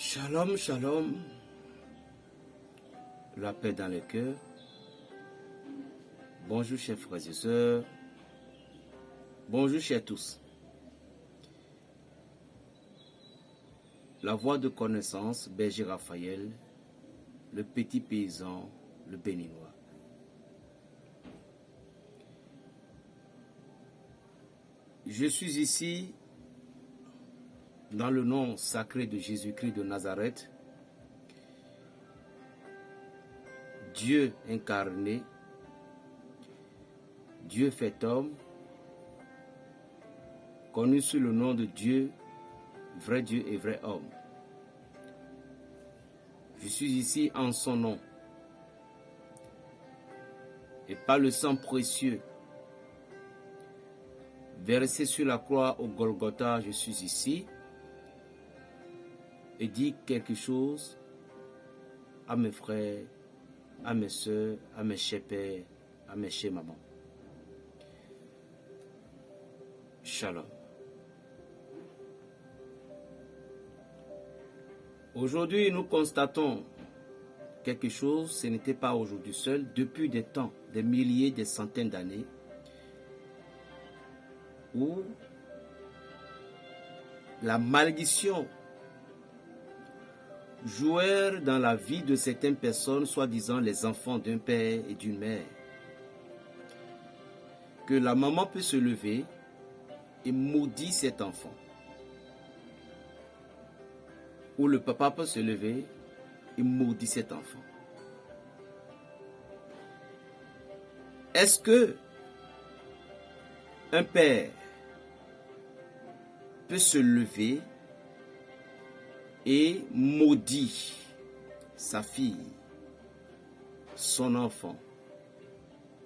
Shalom, shalom, la paix dans le cœur. Bonjour chers frères et sœurs, bonjour chers tous. La voix de connaissance, Berger Raphaël, le petit paysan, le béninois. Je suis ici dans le nom sacré de Jésus-Christ de Nazareth, Dieu incarné, Dieu fait homme, connu sous le nom de Dieu, vrai Dieu et vrai homme. Je suis ici en son nom, et par le sang précieux versé sur la croix au Golgotha, je suis ici et dis quelque chose à mes frères, à mes soeurs, à mes chers pères, à mes chers mamans. Shalom. Aujourd'hui, nous constatons quelque chose, ce n'était pas aujourd'hui seul, depuis des temps, des milliers, des centaines d'années, où la malédiction jouèrent dans la vie de certaines personnes, soi-disant les enfants d'un père et d'une mère. Que la maman peut se lever et maudire cet enfant. Ou le papa peut se lever et maudire cet enfant. Est-ce que un père peut se lever et maudit sa fille, son enfant?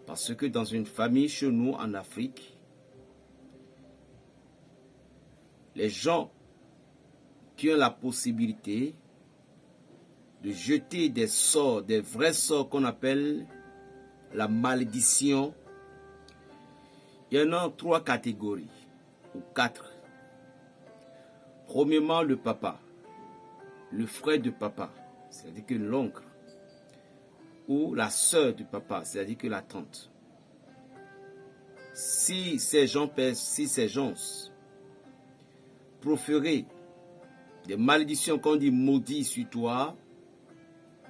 Parce que dans une famille chez nous en Afrique, les gens qui ont la possibilité de jeter des sorts, des vrais sorts qu'on appelle la malédiction, il y en a 3 catégories ou 4. Premièrement, le papa, le frère de papa, c'est-à-dire que l'oncle, ou la sœur du papa, c'est-à-dire que la tante. Si ces gens proféraient des malédictions qu'on dit maudit sur toi,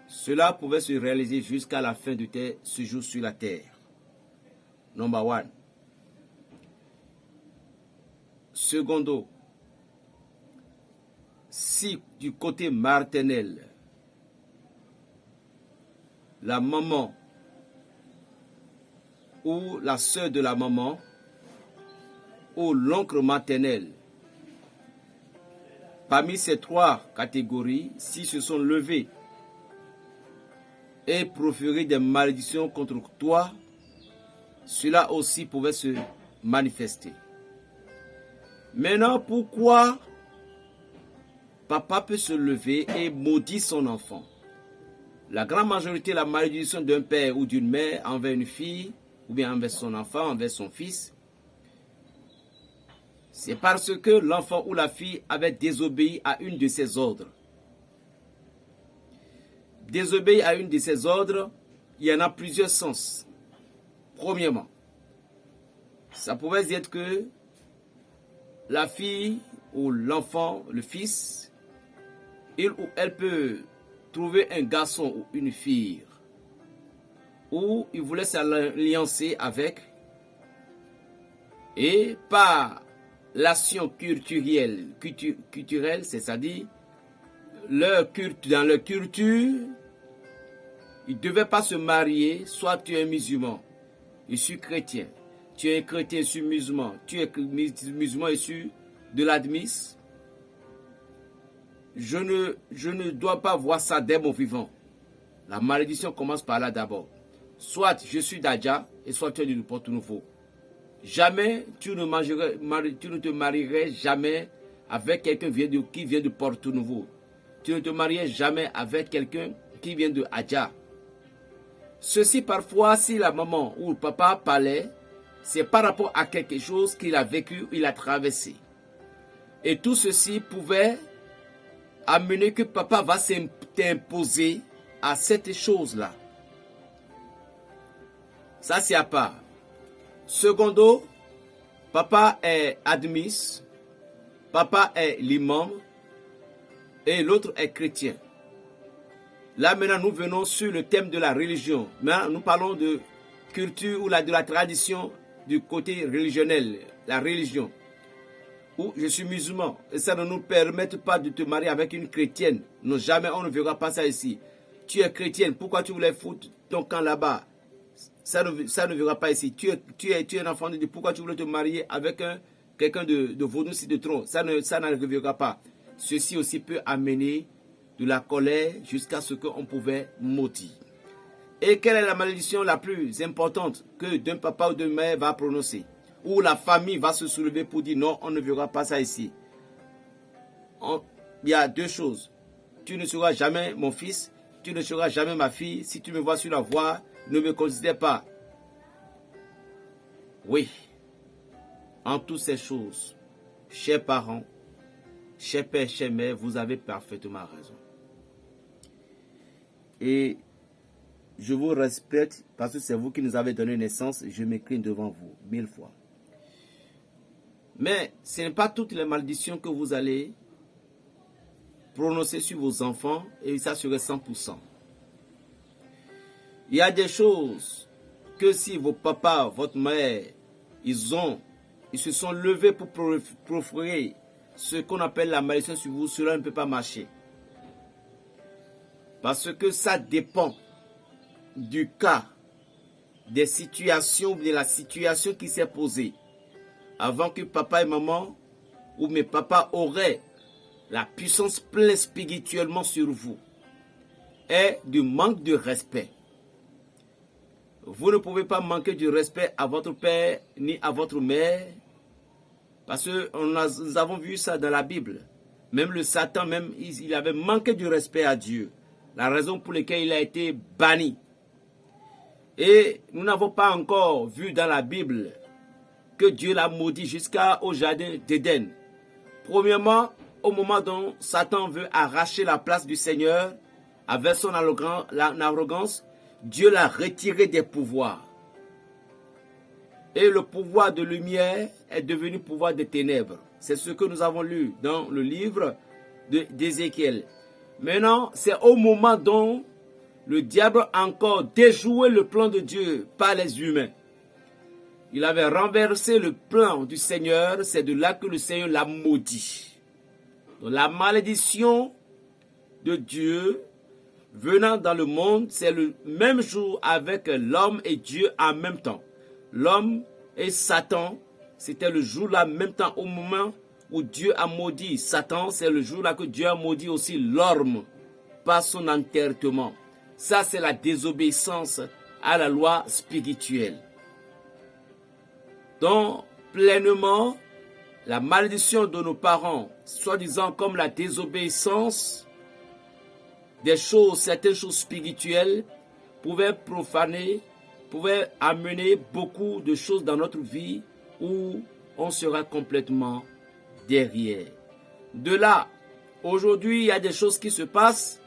cela pouvait se réaliser jusqu'à la fin de tes séjours sur la terre. Number 1. Secondo, si du côté maternel, la maman ou la sœur de la maman ou l'oncle maternel, parmi ces 3 catégories, s'ils se sont levés et proféré des malédictions contre toi, cela aussi pouvait se manifester. Maintenant, pourquoi papa peut se lever et maudire son enfant? La grande majorité, la malédiction d'un père ou d'une mère envers une fille, ou bien envers son enfant, envers son fils, c'est parce que l'enfant ou la fille avait désobéi à une de ses ordres. Désobéir à une de ses ordres, il y en a plusieurs sens. Premièrement, ça pouvait être que la fille ou l'enfant, le fils, il ou elle peut trouver un garçon ou une fille où il voulait s'alliancer avec, et par l'action culturelle, c'est-à-dire dans leur culture, ils ne devaient pas se marier. Soit tu es musulman, je suis chrétien, tu es un chrétien, je suis musulman, tu es musulman, je suis de l'admis. Je ne dois pas voir ça dès mon vivant. La malédiction commence par là d'abord. Soit je suis d'Adja, et soit tu es du Porto-Nouveau. Jamais tu ne te marierais jamais avec quelqu'un qui vient de Porto-Nouveau. Tu ne te marierais jamais avec quelqu'un qui vient de Adja. Ceci parfois, si la maman ou le papa parlait, c'est par rapport à quelque chose qu'il a vécu, il a traversé. Et tout ceci pouvait amener que papa va t'imposer à cette chose-là. Ça, c'est à part. Secondo, papa est admis, papa est l'imam et l'autre est chrétien. Là, maintenant, nous venons sur le thème de la religion. Maintenant, nous parlons de culture ou de la tradition du côté religionnel, la religion. Où je suis musulman et ça ne nous permet pas de te marier avec une chrétienne. Non, jamais on ne verra pas ça ici. Tu es chrétienne, pourquoi tu voulais foutre ton camp là-bas? Ça ne verra pas ici. Tu es un enfant de Dieu, pourquoi tu voulais te marier avec quelqu'un de vaudou de tronc? Ça n'arrivera pas. Ceci aussi peut amener de la colère jusqu'à ce qu'on pouvait maudire. Et quelle est la malédiction la plus importante que d'un papa ou d'une mère va prononcer? Où la famille va se soulever pour dire non, on ne verra pas ça ici. Il y a deux choses. Tu ne seras jamais mon fils, tu ne seras jamais ma fille. Si tu me vois sur la voie, ne me considère pas. Oui, en toutes ces choses, chers parents, chers pères, chers mères, vous avez parfaitement raison. Et je vous respecte parce que c'est vous qui nous avez donné naissance. Je m'incline devant vous 1000 fois. Mais ce n'est pas toutes les malédictions que vous allez prononcer sur vos enfants et ça serait 100%. Il y a des choses que si vos papas, votre mère, ils se sont levés pour proférer ce qu'on appelle la malédiction sur vous, cela ne peut pas marcher. Parce que ça dépend du cas, des situations, de la situation qui s'est posée. Avant que papa et maman ou mes papas auraient la puissance pleine spirituellement sur vous, est du manque de respect. Vous ne pouvez pas manquer du respect à votre père ni à votre mère, parce que nous avons vu ça dans la Bible. Même le Satan, il avait manqué du respect à Dieu. La raison pour laquelle il a été banni. Et nous n'avons pas encore vu dans la Bible que Dieu l'a maudit jusqu'au jardin d'Éden. Premièrement, au moment dont Satan veut arracher la place du Seigneur, avec son arrogance, Dieu l'a retiré des pouvoirs. Et le pouvoir de lumière est devenu pouvoir de ténèbres. C'est ce que nous avons lu dans le livre d'Ézéchiel. Maintenant, c'est au moment dont le diable a encore déjoué le plan de Dieu par les humains. Il avait renversé le plan du Seigneur, c'est de là que le Seigneur l'a maudit. Donc la malédiction de Dieu venant dans le monde, c'est le même jour avec l'homme et Dieu en même temps. L'homme et Satan, c'était le jour-là, en même temps, au moment où Dieu a maudit Satan, c'est le jour-là que Dieu a maudit aussi l'homme par son enterrement. Ça, c'est la désobéissance à la loi spirituelle. Donc, pleinement, la malédiction de nos parents, soi-disant comme la désobéissance des choses, certaines choses spirituelles, pouvait profaner, pouvait amener beaucoup de choses dans notre vie où on sera complètement derrière. De là, aujourd'hui, il y a des choses qui se passent.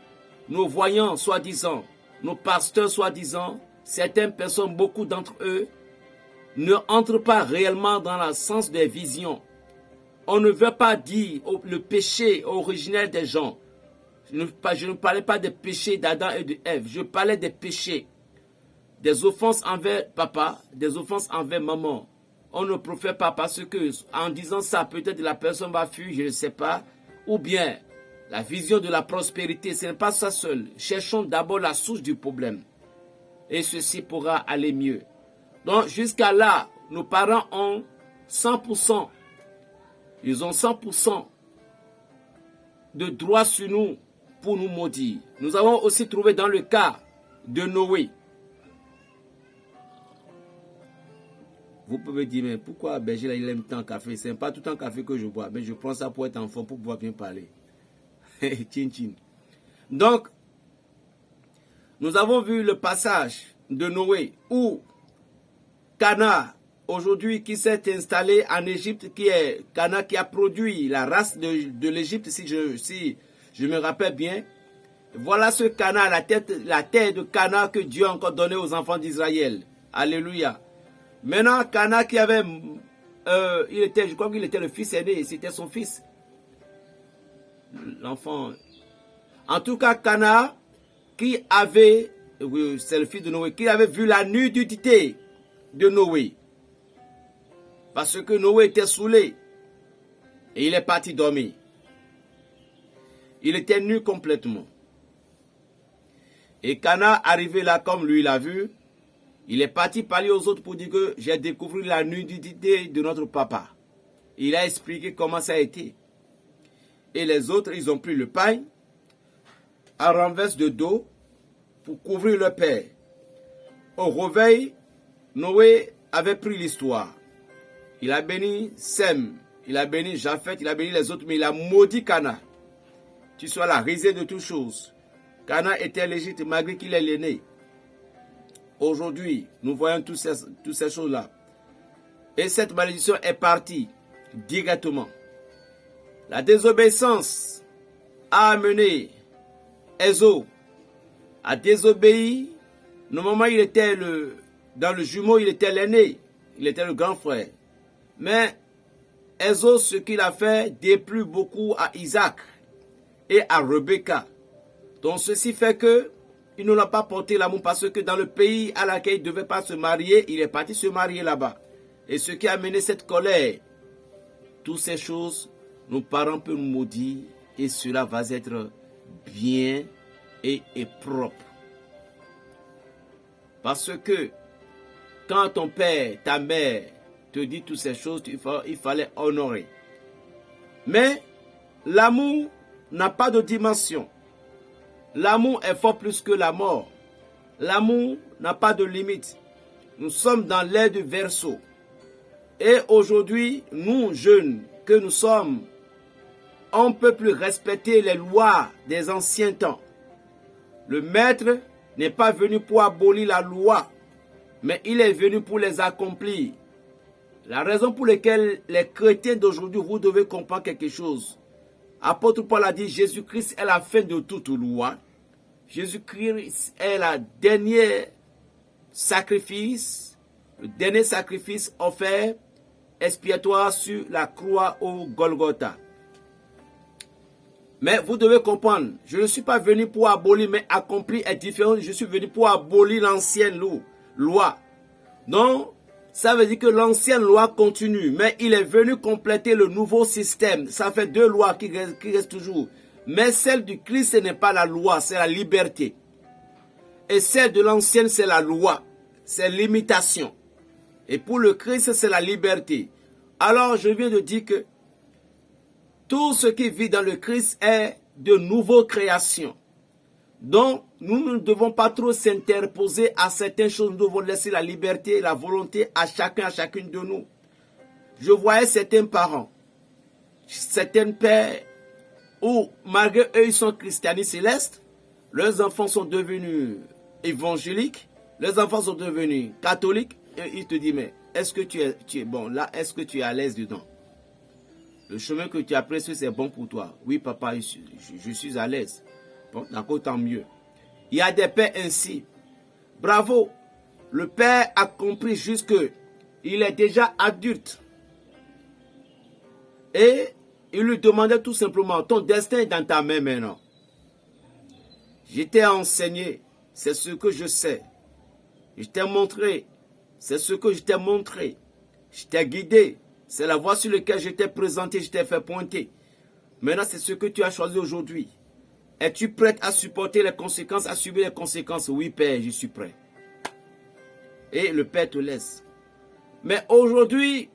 Nos voyants, soi-disant, nos pasteurs, soi-disant, certaines personnes, beaucoup d'entre eux, ne entrent pas réellement dans le sens des visions. On ne veut pas dire le péché originel des gens. Je ne parlais pas des péchés d'Adam et d'Ève. Je parlais des péchés, des offenses envers papa, des offenses envers maman. On ne profère pas parce que, en disant ça, peut-être la personne va fuir, je ne sais pas. Ou bien, la vision de la prospérité, ce n'est pas ça seul. Cherchons d'abord la source du problème. Et ceci pourra aller mieux. Donc, jusqu'à là, nos parents ont 100%. Ils ont 100% de droit sur nous pour nous maudire. Nous avons aussi trouvé dans le cas de Noé. Vous pouvez dire, mais pourquoi Berger il aime tant café? Ce n'est pas tout le temps café que je bois, mais je prends ça pour être enfant, pour pouvoir bien parler. Tchin tchin. Donc, nous avons vu le passage de Noé où Cana, aujourd'hui qui s'est installé en Égypte, qui est Cana qui a produit la race de l'Égypte, si Je me rappelle bien. Voilà ce Cana, la terre de Cana que Dieu a encore donné aux enfants d'Israël. Alléluia. Maintenant, Cana qui avait, je crois qu'il était le fils aîné, c'était son fils. L'enfant. En tout cas, Cana, qui avait, oui, c'est le fils de Noé, qui avait vu la nudité de Noé. Parce que Noé était saoulé. Et il est parti dormir. Il était nu complètement. Et Cana, arrivé là, comme lui l'a vu, il est parti parler aux autres pour dire que j'ai découvert la nudité de notre papa. Il a expliqué comment ça a été. Et les autres, ils ont pris le pain à renverse de dos pour couvrir leur père. Au réveil, Noé avait pris l'histoire. Il a béni Sem, il a béni Japheth, il a béni les autres, mais il a maudit Cana. Tu sois la risée de toutes choses. Cana était légitime malgré qu'il est l'aîné. Aujourd'hui, nous voyons toutes ces choses-là. Et cette malédiction est partie directement. La désobéissance a amené Ésaü à désobéir. Normalement, il était dans le jumeau, il était l'aîné. Il était le grand frère. Mais Ésaü, ce qu'il a fait, déplut beaucoup à Isaac et à Rebecca. Donc ceci fait que il ne l'a pas porté l'amour parce que dans le pays à laquelle il ne devait pas se marier, il est parti se marier là-bas. Et ce qui a amené cette colère, toutes ces choses, nos parents peuvent nous maudire et cela va être bien et propre. Parce que quand ton père, ta mère te dit toutes ces choses, il fallait honorer. Mais l'amour n'a pas de dimension. L'amour est fort plus que la mort. L'amour n'a pas de limite. Nous sommes dans l'ère du Verseau. Et aujourd'hui, nous, jeunes, que nous sommes, on ne peut plus respecter les lois des anciens temps. Le maître n'est pas venu pour abolir la loi, mais il est venu pour les accomplir. La raison pour laquelle les chrétiens d'aujourd'hui, vous devez comprendre quelque chose. Apôtre Paul a dit, Jésus-Christ est la fin de toute loi. Jésus-Christ est le dernier sacrifice offert expiatoire sur la croix au Golgotha. Mais vous devez comprendre, je ne suis pas venu pour abolir, mais accomplir est différent. Je suis venu pour abolir l'ancienne loi. Donc, ça veut dire que l'ancienne loi continue, mais il est venu compléter le nouveau système. Ça fait deux lois qui restent toujours. Mais celle du Christ, ce n'est pas la loi, c'est la liberté. Et celle de l'ancienne, c'est la loi, c'est l'imitation. Et pour le Christ, c'est la liberté. Alors, je viens de dire que tout ce qui vit dans le Christ est de nouvelles créations. Donc, nous ne devons pas trop s'interposer à certaines choses. Nous devons laisser la liberté et la volonté à chacune de nous. Je voyais certains parents, certains pères, où malgré eux, ils sont christianistes célestes, leurs enfants sont devenus évangéliques, leurs enfants sont devenus catholiques, et ils te disent, mais est-ce que tu es bon là, est-ce que tu es à l'aise dedans? Le chemin que tu as pris, c'est bon pour toi. Oui, papa, je suis à l'aise. Bon, d'accord, tant mieux. Il y a des pères ainsi. Bravo. Le père a compris jusque il est déjà adulte. Et il lui demandait tout simplement, ton destin est dans ta main maintenant. Je t'ai enseigné, c'est ce que je sais. Je t'ai montré, c'est ce que je t'ai montré. Je t'ai guidé, c'est la voie sur laquelle je t'ai présenté, je t'ai fait pointer. Maintenant, c'est ce que tu as choisi aujourd'hui. Es-tu prête à supporter les conséquences, à subir les conséquences? Oui, Père, je suis prêt. Et le Père te laisse. Mais aujourd'hui,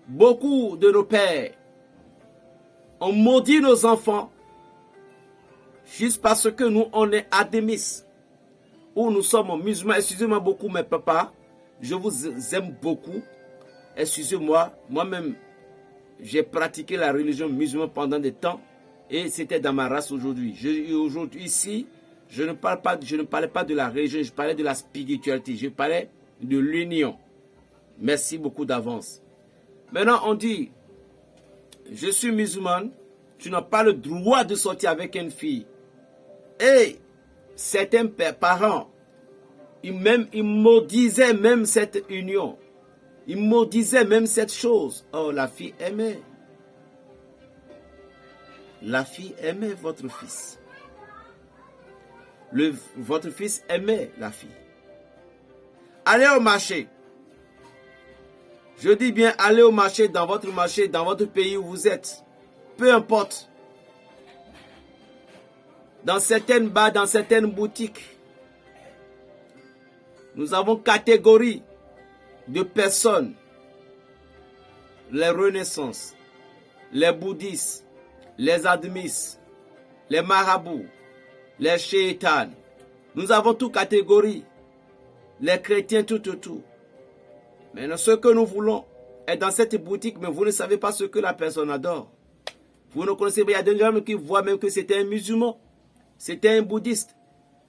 beaucoup de nos pères ont maudit nos enfants juste parce que nous, on est adémistes. Ou nous sommes musulmans. Excusez-moi beaucoup, mes papas. Je vous aime beaucoup. Excusez-moi. Moi-même, j'ai pratiqué la religion musulmane pendant des temps. Et c'était dans ma race aujourd'hui. Aujourd'hui, ici, je ne parlais pas de la religion, je parlais de la spiritualité, je parlais de l'union. Merci beaucoup d'avance. Maintenant, on dit, je suis musulmane, Tu n'as pas le droit de sortir avec une fille. Et certains parents, ils maudisaient même cette union. Ils maudisaient même cette chose. Oh, la fille aimait. La fille aimait votre fils. Votre fils aimait la fille. Allez au marché. Je dis bien, allez au marché, dans votre pays où vous êtes. Peu importe. Dans certaines bars, dans certaines boutiques, nous avons catégorie de personnes. Les renaissances, les bouddhistes, les admisses, les marabouts, les chétans. Nous avons toutes catégories. Les chrétiens, tout. Mais ce que nous voulons est dans cette boutique, mais vous ne savez pas ce que la personne adore. Vous ne connaissez pas. Il y a des gens qui voient même que c'était un musulman. C'était un bouddhiste.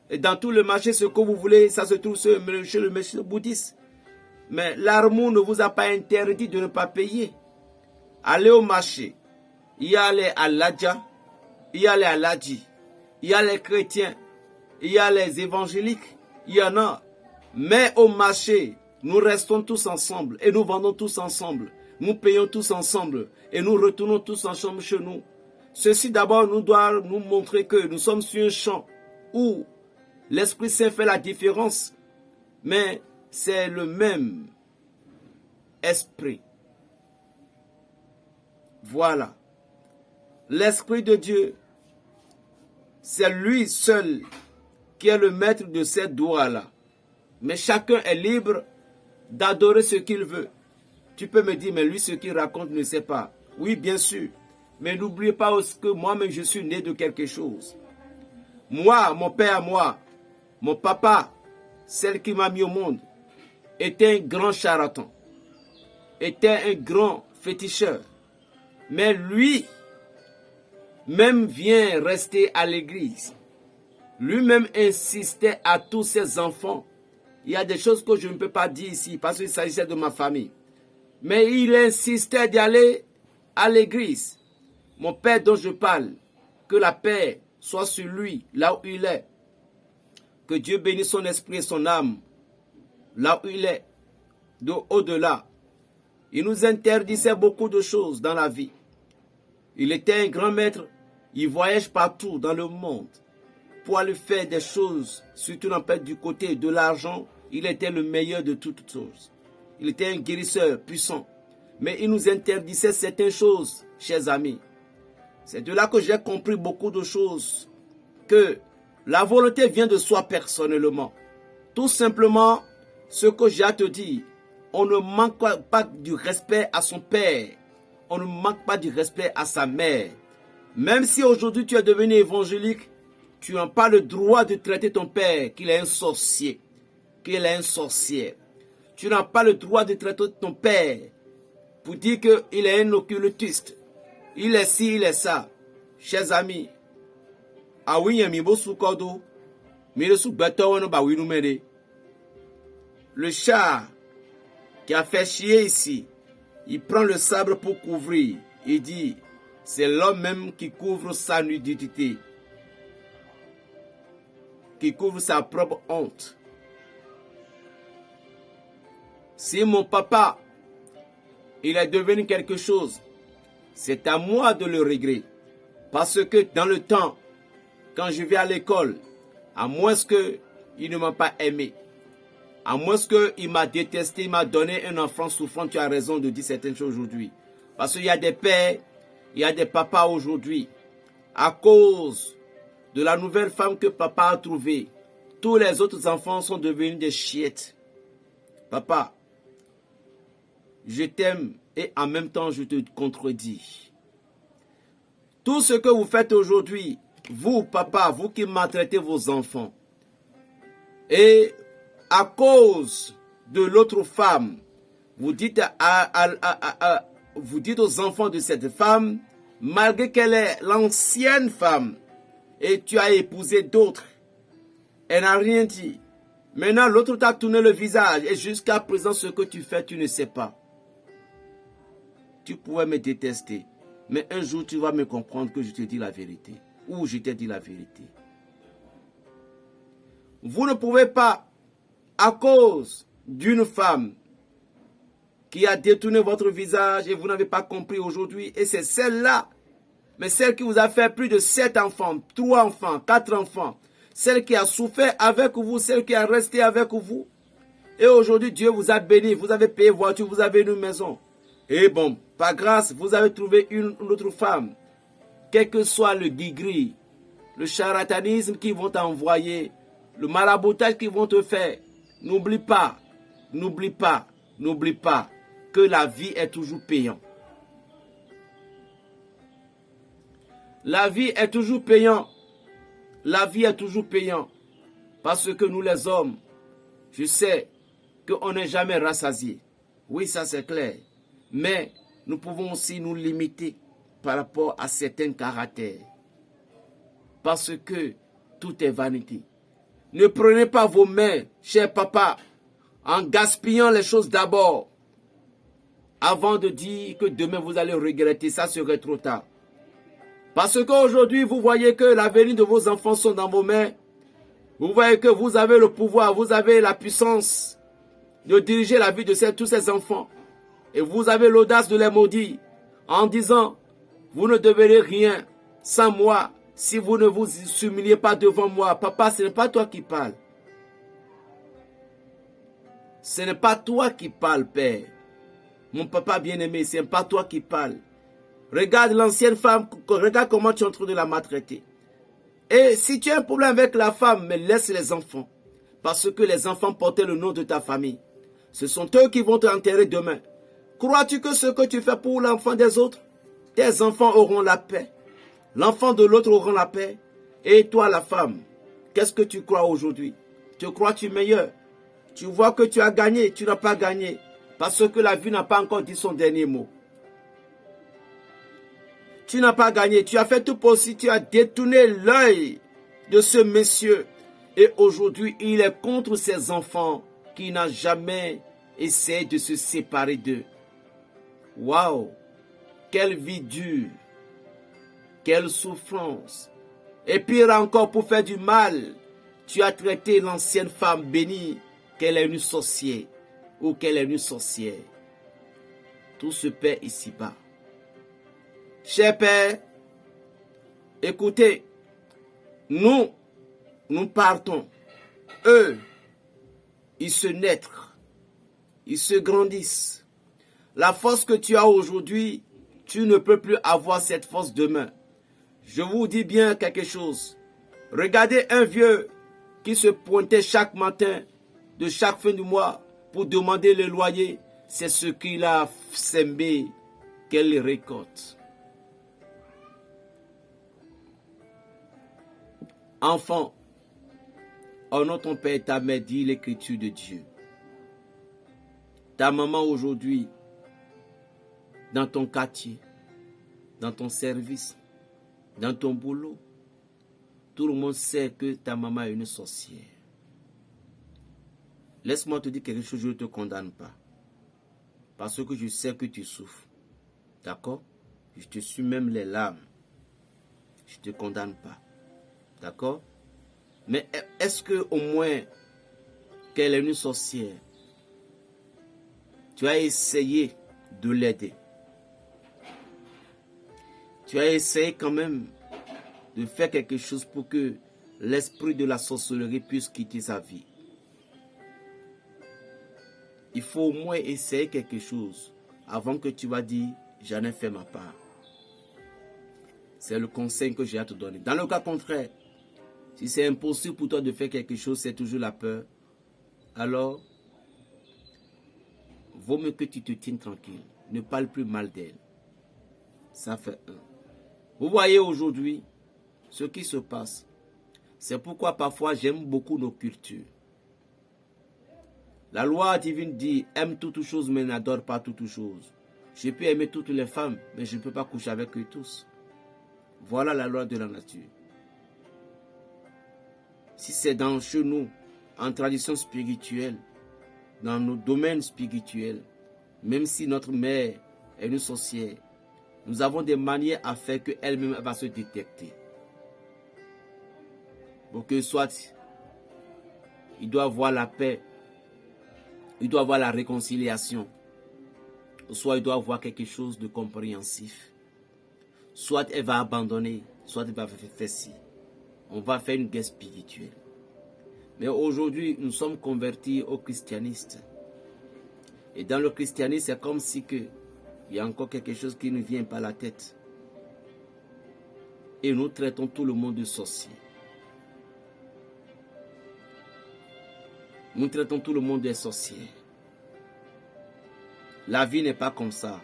Et dans tout le marché, ce que vous voulez, ça se trouve chez le monsieur bouddhiste. Mais l'amour ne vous a pas interdit de ne pas payer. Allez au marché. Il y a les Aladja, il y a les Aladji, il y a les chrétiens, il y a les évangéliques, il y en a. Mais au marché, nous restons tous ensemble et nous vendons tous ensemble. Nous payons tous ensemble et nous retournons tous ensemble chez nous. Ceci d'abord nous doit nous montrer que nous sommes sur un champ où l'Esprit Saint fait la différence, mais c'est le même esprit. Voilà. L'Esprit de Dieu, c'est lui seul qui est le maître de cette doigt-là. Mais chacun est libre d'adorer ce qu'il veut. Tu peux me dire, mais lui, ce qu'il raconte, ne sait pas. Oui, bien sûr. Mais n'oubliez pas que moi-même, je suis né de quelque chose. Moi, mon père, mon papa, celle qui m'a mis au monde, était un grand charlatan, était un grand féticheur. Mais lui, même vient rester à l'église. Lui-même insistait à tous ses enfants. Il y a des choses que je ne peux pas dire ici parce qu'il s'agissait de ma famille. Mais il insistait d'aller à l'église. Mon père dont je parle, que la paix soit sur lui, là où il est. Que Dieu bénisse son esprit et son âme, là où il est, de au-delà. Il nous interdisait beaucoup de choses dans la vie. Il était un grand maître, il voyage partout dans le monde pour aller faire des choses, surtout du côté de l'argent. Il était le meilleur de toutes choses. Il était un guérisseur puissant, mais il nous interdisait certaines choses, chers amis. C'est de là que j'ai compris beaucoup de choses, que la volonté vient de soi personnellement. Tout simplement, ce que j'ai à te dire, on ne manque pas du respect à son père. On ne manque pas du respect à sa mère. Même si aujourd'hui tu es devenu évangélique, tu n'as pas le droit de traiter ton père qu'il est un sorcier, qu'il est un sorcière. Tu n'as pas le droit de traiter ton père pour dire qu'il est un occultiste. Il est ci, il est ça. Chers amis, le chat qui a fait chier ici, il prend le sabre pour couvrir. Il dit, c'est l'homme même qui couvre sa nudité, qui couvre sa propre honte. Si mon papa, il est devenu quelque chose, c'est à moi de le régler. Parce que dans le temps, quand je vais à l'école, à moins qu'il ne m'a pas aimé, à moins qu'il m'a détesté, il m'a donné un enfant souffrant, tu as raison de dire certaines choses aujourd'hui. Parce qu'il y a des pères, il y a des papas aujourd'hui, à cause de la nouvelle femme que papa a trouvée, tous les autres enfants sont devenus des chiettes. Papa, je t'aime et en même temps je te contredis. Tout ce que vous faites aujourd'hui, vous, papa, vous qui maltraitez vos enfants, et à cause de l'autre femme, vous dites, vous dites aux enfants de cette femme, malgré qu'elle est l'ancienne femme, et tu as épousé d'autres, elle n'a rien dit. Maintenant, l'autre t'a tourné le visage, et jusqu'à présent, ce que tu fais, tu ne sais pas. Tu pouvais me détester. Mais un jour, tu vas me comprendre que je te dis la vérité. Ou je t'ai dit la vérité. Vous ne pouvez pas, à cause d'une femme qui a détourné votre visage et vous n'avez pas compris aujourd'hui, et c'est celle-là, mais celle qui vous a fait plus de 7 enfants, 3 enfants, 4 enfants, celle qui a souffert avec vous, celle qui a resté avec vous, et aujourd'hui Dieu vous a béni, vous avez payé voiture, vous avez une maison, et bon, par grâce, vous avez trouvé une autre femme, quel que soit le gris-gris, le charlatanisme qu'ils vont t'envoyer, le maraboutage qu'ils vont te faire, n'oublie pas que la vie est toujours payante. La vie est toujours payante. La vie est toujours payante. Parce que nous les hommes, je sais qu'on n'est jamais rassasiés. Oui, ça c'est clair. Mais nous pouvons aussi nous limiter par rapport à certains caractères. Parce que tout est vanité. Ne prenez pas vos mains, cher papa, en gaspillant les choses d'abord. Avant de dire que demain vous allez regretter, ça serait trop tard. Parce qu'aujourd'hui, vous voyez que l'avenir de vos enfants sont dans vos mains. Vous voyez que vous avez le pouvoir, vous avez la puissance de diriger la vie de tous ces enfants. Et vous avez l'audace de les maudire en disant, vous ne devenez rien sans moi si vous ne vous humiliez pas devant moi. Papa, ce n'est pas toi qui parles. Ce n'est pas toi qui parles, Père. Mon papa bien-aimé, ce n'est pas toi qui parles. Regarde l'ancienne femme, regarde comment tu es en train de la maltraiter. Et si tu as un problème avec la femme, mais laisse les enfants. Parce que les enfants portaient le nom de ta famille. Ce sont eux qui vont te enterrer demain. Crois-tu que ce que tu fais pour l'enfant des autres, tes enfants auront la paix. L'enfant de l'autre aura la paix. Et toi, la femme, qu'est-ce que tu crois aujourd'hui? Tu crois-tu meilleur? Tu vois que tu as gagné, tu n'as pas gagné. Parce que la vie n'a pas encore dit son dernier mot. Tu n'as pas gagné. Tu as fait tout possible. Tu as détourné l'œil de ce monsieur. Et aujourd'hui, il est contre ses enfants qui n'a jamais essayé de se séparer d'eux. Waouh! Quelle vie dure! Quelle souffrance! Et pire encore, pour faire du mal, tu as traité l'ancienne femme bénie qu'elle est une sorcière ou qu'elle est une sorcière. Tout se paie ici-bas. Cher Père, écoutez, nous partons. Eux, ils se naissent, ils se grandissent. La force que tu as aujourd'hui, tu ne peux plus avoir cette force demain. Je vous dis bien quelque chose. Regardez un vieux qui se pointait chaque matin de chaque fin du mois pour demander le loyer. C'est ce qu'il a semé qu'elle récolte. Enfant, honore ton père et ta mère, dit l'écriture de Dieu. Ta maman aujourd'hui, dans ton quartier, dans ton service, dans ton boulot, tout le monde sait que ta maman est une sorcière. Laisse-moi te dire quelque chose, je ne te condamne pas. Parce que je sais que tu souffres. D'accord? Je te suis même les larmes. Je ne te condamne pas. D'accord? Mais est-ce que au moins qu'elle est une sorcière, tu as essayé de l'aider? Tu as essayé quand même de faire quelque chose pour que l'esprit de la sorcellerie puisse quitter sa vie. Il faut au moins essayer quelque chose avant que tu vas dire j'en ai fait ma part. C'est le conseil que j'ai à te donner. Dans le cas contraire, si c'est impossible pour toi de faire quelque chose, c'est toujours la peur, alors vaut mieux que tu te tiennes tranquille. Ne parle plus mal d'elle. Ça fait un. Vous voyez aujourd'hui ce qui se passe. C'est pourquoi parfois j'aime beaucoup nos cultures. La loi divine dit aime toutes choses mais n'adore pas toutes choses. Je peux aimer toutes les femmes mais je ne peux pas coucher avec eux tous. Voilà la loi de la nature. Si c'est dans chez nous, en tradition spirituelle, dans nos domaines spirituels, même si notre mère est une sorcière, Nous avons des manières à faire qu'elle-même va se détecter. Pour que soit, il doit avoir la paix, il doit avoir la réconciliation, soit il doit avoir quelque chose de compréhensif. Soit elle va abandonner, soit elle va faire ci. On va faire une guerre spirituelle. Mais aujourd'hui, nous sommes convertis au christianisme. Et dans le christianisme, c'est comme si il y a encore quelque chose qui ne vient pas à la tête. Et nous traitons tout le monde de sorcier. Nous traitons tout le monde de sorcier. La vie n'est pas comme ça.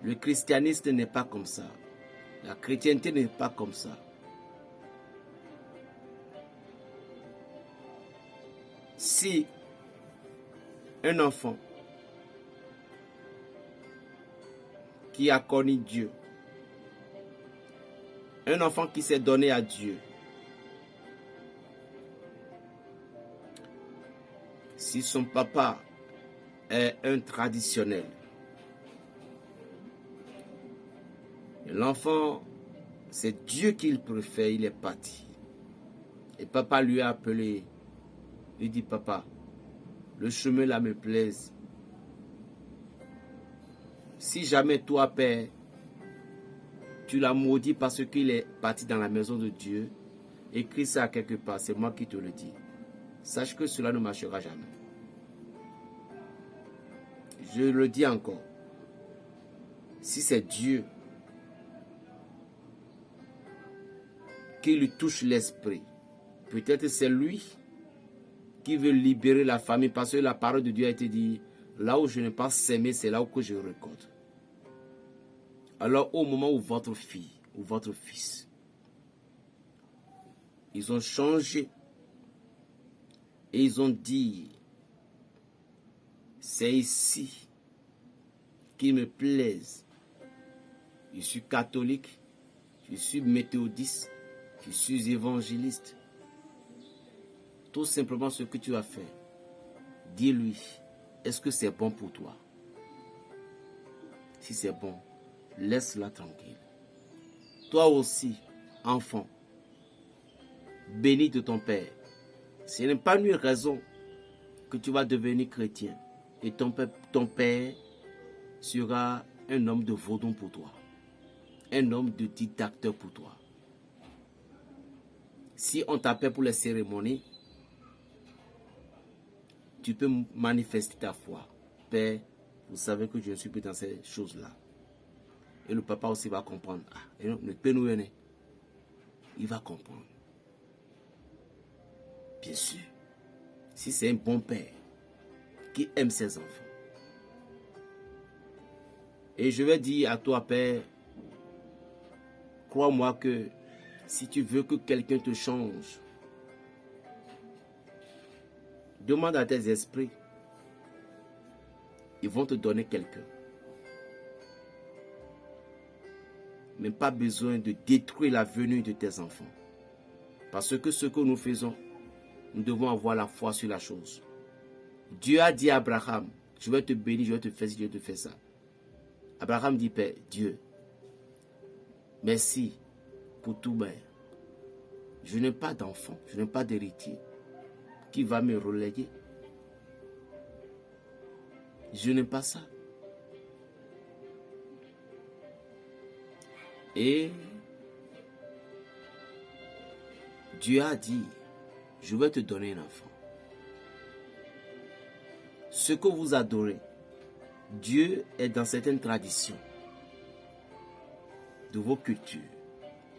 Le christianisme n'est pas comme ça. La chrétienté n'est pas comme ça. Si un enfant qui a connu Dieu, un enfant qui s'est donné à Dieu, si son papa est un traditionnel, l'enfant, c'est Dieu qu'il préfère, il est parti. Et papa lui a appelé, il dit, papa, le chemin là me plaise. Si jamais toi, père, tu l'as maudit parce qu'il est parti dans la maison de Dieu, écris ça quelque part, c'est moi qui te le dis. Sache que cela ne marchera jamais. Je le dis encore. Si c'est Dieu qui lui touche l'esprit, peut-être c'est lui qui veut libérer la famille, parce que la parole de Dieu a été dit, là où je n'ai pas sémé, c'est là où je récolte. Alors au moment où votre fille ou votre fils, ils ont changé et ils ont dit, c'est ici qui me plaise. Je suis catholique, je suis méthodiste, je suis évangéliste. Tout simplement ce que tu as fait, dis-lui, est-ce que c'est bon pour toi? Si c'est bon, laisse-la tranquille. Toi aussi, enfant, béni de ton Père. Ce n'est pas une raison que tu vas devenir chrétien. Et ton père sera un homme de vaudon pour toi. Un homme de dictateur pour toi. Si on t'appelle pour les cérémonies, tu peux manifester ta foi. Père, vous savez que je ne suis plus dans ces choses-là. Et le papa aussi va comprendre. Ah, et non, le père nous venait. Il va comprendre. Bien sûr. Si c'est un bon père qui aime ses enfants. Et je vais dire à toi, père, crois-moi que si tu veux que quelqu'un te change, demande à tes esprits. Ils vont te donner quelqu'un. Mais pas besoin de détruire la venue de tes enfants. Parce que ce que nous faisons, nous devons avoir la foi sur la chose. Dieu a dit à Abraham, je vais te bénir, je vais te faire ci, je vais te faire ça. Abraham dit, Père, Dieu, merci pour tout, mais je n'ai pas d'enfant, je n'ai pas d'héritier qui va me reléguer. Je n'ai pas ça. Et Dieu a dit, je vais te donner un enfant. Ce que vous adorez, Dieu est dans certaines traditions de vos cultures,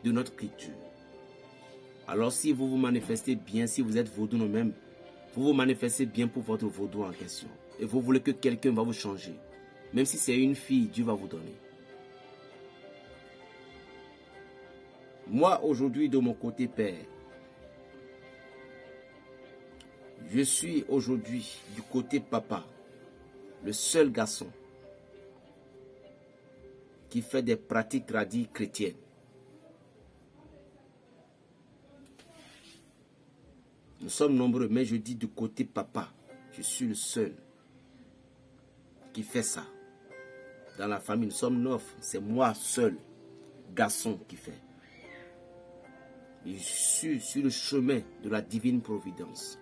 de notre culture. Alors si vous vous manifestez bien, si vous êtes vaudou même, vous vous manifestez bien pour votre vaudou en question. Et vous voulez que quelqu'un va vous changer. Même si c'est une fille, Dieu va vous donner. Moi, aujourd'hui, de mon côté père, je suis aujourd'hui du côté papa, le seul garçon qui fait des pratiques tradies chrétiennes. Nous sommes nombreux, mais je dis du côté papa, je suis le seul qui fait ça. dans la famille, nous sommes 9. C'est moi seul, garçon, qui fait. Je suis sur le chemin de la divine providence.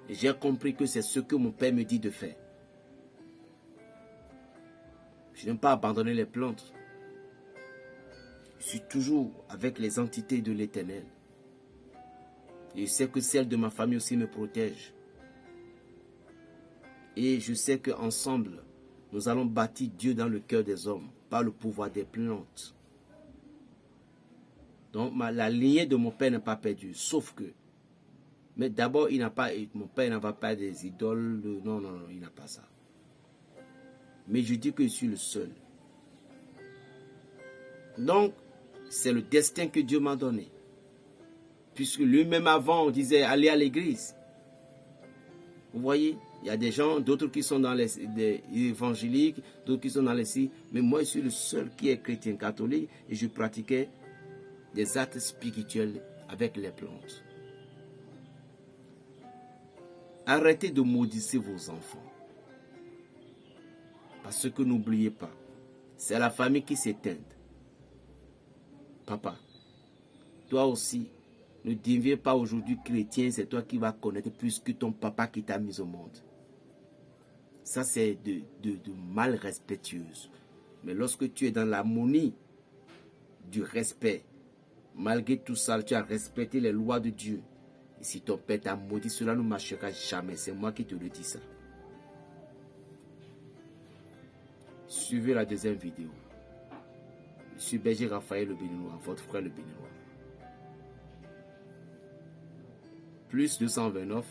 Et j'ai compris que c'est ce que mon père me dit de faire. Je n'aime pas abandonner les plantes. Je suis toujours avec les entités de l'Éternel. Et je sais que celles de ma famille aussi me protègent. Et je sais qu'ensemble, nous allons bâtir Dieu dans le cœur des hommes par le pouvoir des plantes. Donc la lignée de mon père n'est pas perdue, sauf que, mais d'abord mon père n'a pas des idoles, non, il n'a pas ça. Mais je dis que je suis le seul. Donc, c'est le destin que Dieu m'a donné. Puisque lui-même avant, on disait aller à l'église. Vous voyez, il y a des gens, d'autres qui sont dans les évangéliques, d'autres qui sont dans les si. Mais moi, je suis le seul qui est chrétien catholique et je pratiquais des actes spirituels avec les plantes. Arrêtez de maudire vos enfants. Parce que n'oubliez pas, c'est la famille qui s'éteint. Papa, toi aussi, ne deviens pas aujourd'hui chrétien, c'est toi qui vas connaître plus que ton papa qui t'a mis au monde. Ça, c'est de mal respectueuse. Mais lorsque tu es dans l'harmonie du respect, malgré tout ça, tu as respecté les lois de Dieu. Et si ton père t'a maudit, cela ne marchera jamais. C'est moi qui te le dis ça. Suivez la deuxième vidéo. Je suis Berger Raphaël le Béninois, votre frère le Béninois. Plus 229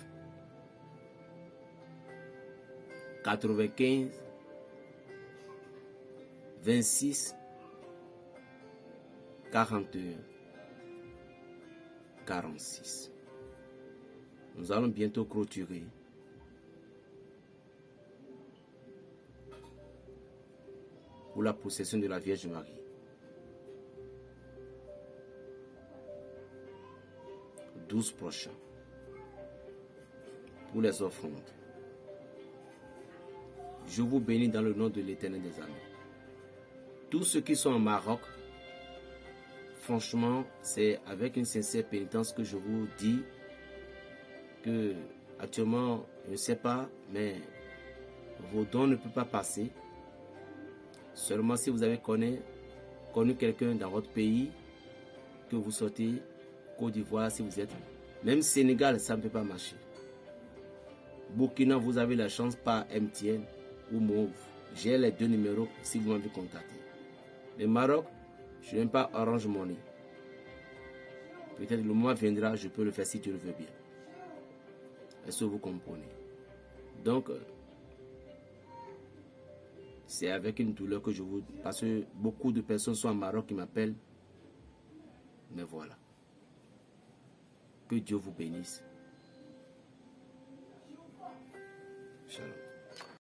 95 26 41 46. Nous allons bientôt clôturer. Pour la possession de la Vierge Marie. Le 12 prochain. Pour les offrandes. Je vous bénis dans le nom de l'Éternel des armées. Tous ceux qui sont au Maroc, franchement, c'est avec une sincère pénitence que je vous dis que actuellement, je ne sais pas, mais vos dons ne peuvent pas passer. Seulement si vous avez connu quelqu'un dans votre pays, que vous sortez, Côte d'Ivoire, si vous êtes, même Sénégal, ça ne peut pas marcher. Burkina, vous avez la chance par MTN ou Move. J'ai les deux numéros si vous m'avez contacté. Le Maroc, je n'aime pas Orange Money. Peut-être le mois viendra, je peux le faire si tu le veux bien. Est-ce que vous comprenez? Donc, c'est avec une douleur que je vous... Parce que beaucoup de personnes sont au Maroc qui m'appellent. Mais voilà. Que Dieu vous bénisse.